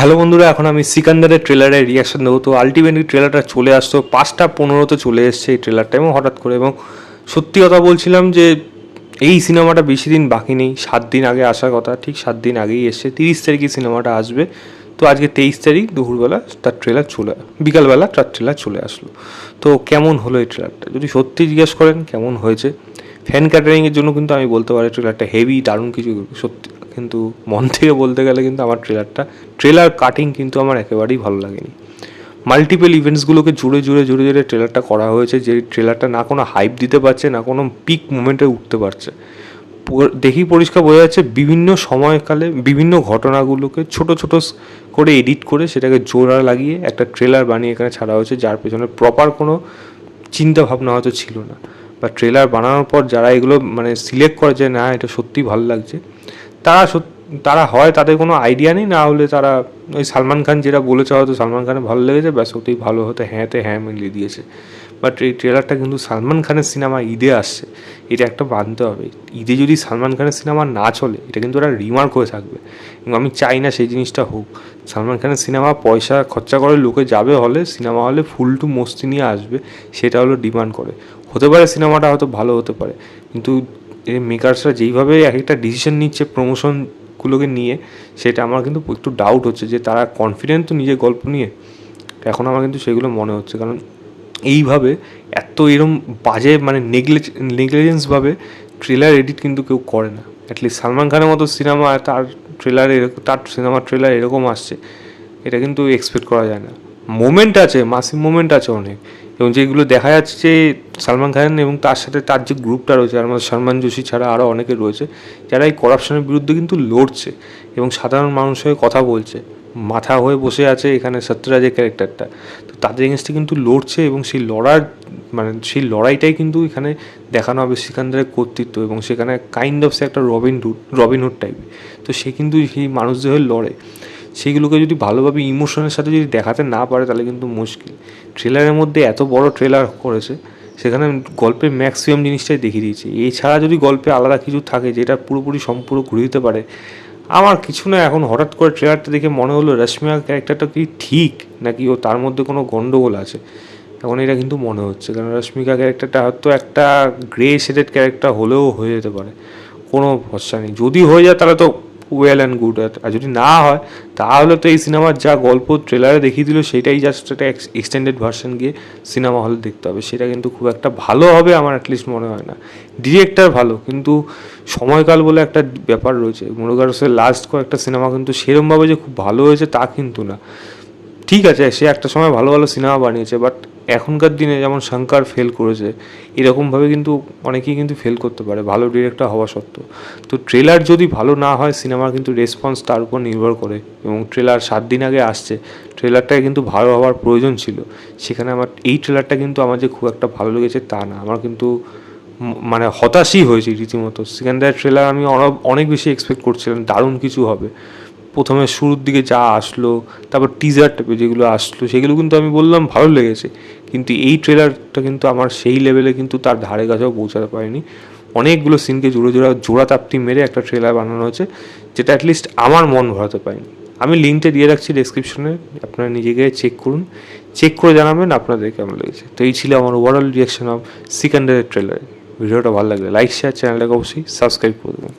Hello বন্ধুরা, এখন আমি সিকান্দারের ট্রেলারের রিয়াকশন দেবো। তো আলটিমেটলি ট্রেলারটা চলে আসতো 5:15 চলে এসছে এই ট্রেলারটা, এবং হঠাৎ করে, এবং সত্যি কথা বলছিলাম যে এই সিনেমাটা বেশি দিন বাকি নেই, 7 দিন আগে আসার কথা, ঠিক 7 দিন আগেই এসছে। 30 তারিখে সিনেমাটা আসবে। তো আজকে 23 তারিখ দুপুরবেলা তার ট্রেলার বিকালবেলা তার ট্রেলার চলে আসলো। তো কেমন হলো এই ট্রেলারটা যদি সত্যি জিজ্ঞেস করেন কেমন হয়েছে, ফ্যান ক্যাটারিংয়ের জন্য কিন্তু আমি বলতে পারি ট্রেলারটা হেভি, দারুণ কিছু সত্যি। কিন্তু মন থেকে বলতে গেলে কিন্তু আমার ট্রেলার কাটিং কিন্তু আমার একেবারেই ভালো লাগেনি। মাল্টিপল ইভেন্টসগুলোকে জুড়ে ট্রেলারটা করা হয়েছে, যে ট্রেলারটা না কোনো হাইপ দিতে পারছে, না কোনো পিক মোমেন্টে উঠতে পারছে। দেখি পরিষ্কার বোঝা যাচ্ছে বিভিন্ন সময়কালে বিভিন্ন ঘটনাগুলোকে ছোট করে এডিট করে সেটাকে জোড়া লাগিয়ে একটা ট্রেলার বানিয়ে এখানে ছাড়া হয়েছে, যার পেছনে প্রপার কোনো চিন্তা ভাবনা হয়তো ছিল না। বা ট্রেলার বানানোর পর যারা এগুলো মানে সিলেক্ট করে যে না এটা সত্যি ভালো লাগছে, তারা হয় তাদের কোনো আইডিয়া নেই, না হলে তারা ওই সালমান খান যেটা বলেছে হয়তো সালমান খানের ভালো লেগেছে, ব্যাস ওতেই ভালো হতে হ্যাঁতে হ্যাঁ মিলিয়ে দিয়েছে। বাট এই ট্রেলারটা কিন্তু সালমান খানের সিনেমা, ঈদে আসছে, এটা একটা মানতে হবে। ঈদে যদি সালমান খানের সিনেমা না চলে, এটা কিন্তু ওরা রিমার্ক হয়ে থাকবে, এবং আমি চাই না সেই জিনিসটা হোক। সালমান খানের সিনেমা পয়সা খরচা করে লোকে যাবে হলে, সিনেমা হলে ফুল টু মস্তি নিয়ে আসবে, সেটা হলো ডিমান্ড করে। হতে পারে সিনেমাটা হয়তো ভালো হতে পারে, কিন্তু এই মেকার্সরা যেইভাবে এক একটা ডিসিশন নিচ্ছে প্রমোশনগুলোকে নিয়ে, সেটা আমার কিন্তু একটু ডাউট হচ্ছে যে তারা কনফিডেন্ট তো নিজের গল্প নিয়ে। এখন আমার কিন্তু সেগুলো মনে হচ্ছে, কারণ এইভাবে এরম বাজে মানে নেগলিজেন্সভাবে ট্রেলার এডিট কিন্তু কেউ করে না। অ্যাটলিস্ট সালমান খানের মতো সিনেমা তার সিনেমার ট্রেলার এরকম আসছে, এটা কিন্তু এক্সপেক্ট করা যায় না। মোমেন্ট আছে, মাসিভ মোমেন্ট আছে অনেক, এবং যেগুলো দেখা যাচ্ছে যে সালমান খান এবং তার সাথে তার যে গ্রুপটা রয়েছে, আর মধ্যে সলমান যোশী ছাড়া আরও অনেকে রয়েছে, যারা এই করাপশনের বিরুদ্ধে কিন্তু লড়ছে এবং সাধারণ মানুষের হয়ে কথা বলছে। মাথা হয়ে বসে আছে এখানে সত্যরাজের ক্যারেক্টারটা, তো তাদের এগেনস্টে কিন্তু লড়ছে, এবং সেই লড়াইটাই কিন্তু এখানে দেখানো হবে সিকান্দারের কর্তৃত্ব, এবং সেখানে কাইন্ড অফ সে একটা রবিনহুড টাইপের। তো সে কিন্তু সেই মানুষদের হয়ে লড়ে, সেইগুলোকে যদি ভালোভাবে ইমোশনের সাথে যদি দেখাতে না পারে তাহলে কিন্তু মুশকিল। ট্রেলারের মধ্যে এত বড় ট্রেলার করেছে, সেখানে গল্পের ম্যাক্সিমাম জিনিসটাই দেখিয়ে দিয়েছে। এছাড়া যদি গল্পে আলাদা কিছু থাকে যেটা পুরোপুরি সম্পূর্ণ ঘুরে দিতে পারে, আমার কিছু না। এখন হঠাৎ করে ট্রেলারটা দেখে মনে হলো রশ্মিকা ক্যারেক্টারটা কি ঠিক, নাকি ও তার মধ্যে কোনো গণ্ডগোল আছে, এখন এটা কিন্তু মনে হচ্ছে। কারণ রশ্মিকা ক্যারেক্টারটা হয়তো একটা গ্রে শেডেড ক্যারেক্টার হলেও হয়ে যেতে পারে, কোনো ভরসা নেই। যদি হয়ে যায় তাহলে তো ওয়েল অ্যান্ড গুড, আর যদি না হয় তাহলে তো এই সিনেমার যা গল্প ট্রেলারে দেখিয়ে দিল সেটাই জাস্ট একটা এক্সটেন্ডেড ভার্সন গিয়ে সিনেমা হলে দেখতে হবে, সেটা কিন্তু খুব একটা ভালো হবে আমার অ্যাটলিস্ট মনে হয় না। ডিরেক্টর ভালো, কিন্তু সময়কাল বলে একটা ব্যাপার রয়েছে। মুরুগারসের লাস্ট কয়েকটা সিনেমা কিন্তু সেরমভাবে যে খুব ভালো হয়েছে তা কিন্তু না। ঠিক আছে, সে একটা সময় ভালো ভালো সিনেমা বানিয়েছে, বাট এখনকার দিনে যেমন শঙ্কর ফেল করেছে, এরকমভাবে কিন্তু অনেকেই কিন্তু ফেল করতে পারে ভালো ডিরেক্টর হওয়া সত্ত্বেও। তো ট্রেলার যদি ভালো না হয়, সিনেমার কিন্তু রেসপন্স তার উপর নির্ভর করে, এবং ট্রেলার 7 দিন আগে আসছে, ট্রেলারটাকে কিন্তু ভালো হওয়ার প্রয়োজন ছিল। সেখানে আমার এই ট্রেলারটা কিন্তু আমার যে খুব একটা ভালো লেগেছে তা না, আমার কিন্তু মানে হতাশই হয়েছি রীতিমতো। সিকান্দারের ট্রেলার আমি অনেক বেশি এক্সপেক্ট করছিলাম, দারুণ কিছু হবে। প্রথমে শুরুর দিকে যা আসলো, তারপর টিজার টাইপের যেগুলো আসলো, সেগুলো কিন্তু আমি বললাম ভালো লেগেছে, কিন্তু এই ট্রেলারটা কিন্তু আমার সেই লেভেলে কিন্তু তার ধারে কাছেও পৌঁছাতে পারেনি। অনেকগুলো সিনকে জোড়া তাপ্তি মেরে একটা ট্রেলার বানানো হয়েছে, যেটা অ্যাটলিস্ট আমার মন ভরাতে পারেনি। আমি লিঙ্কটা দিয়ে রাখছি ডেসক্রিপশনে, আপনারা নিজে গিয়ে চেক করে জানাবেন আপনাদের কেমন লেগেছে। তো এই ছিল আমার ওভারঅল রিয়াকশন অফ সিকান্দারের ট্রেলারে। ভিডিওটা ভালো লাগলে লাইক শেয়ার, চ্যানেলটাকে অবশ্যই সাবস্ক্রাইব করে দেবেন।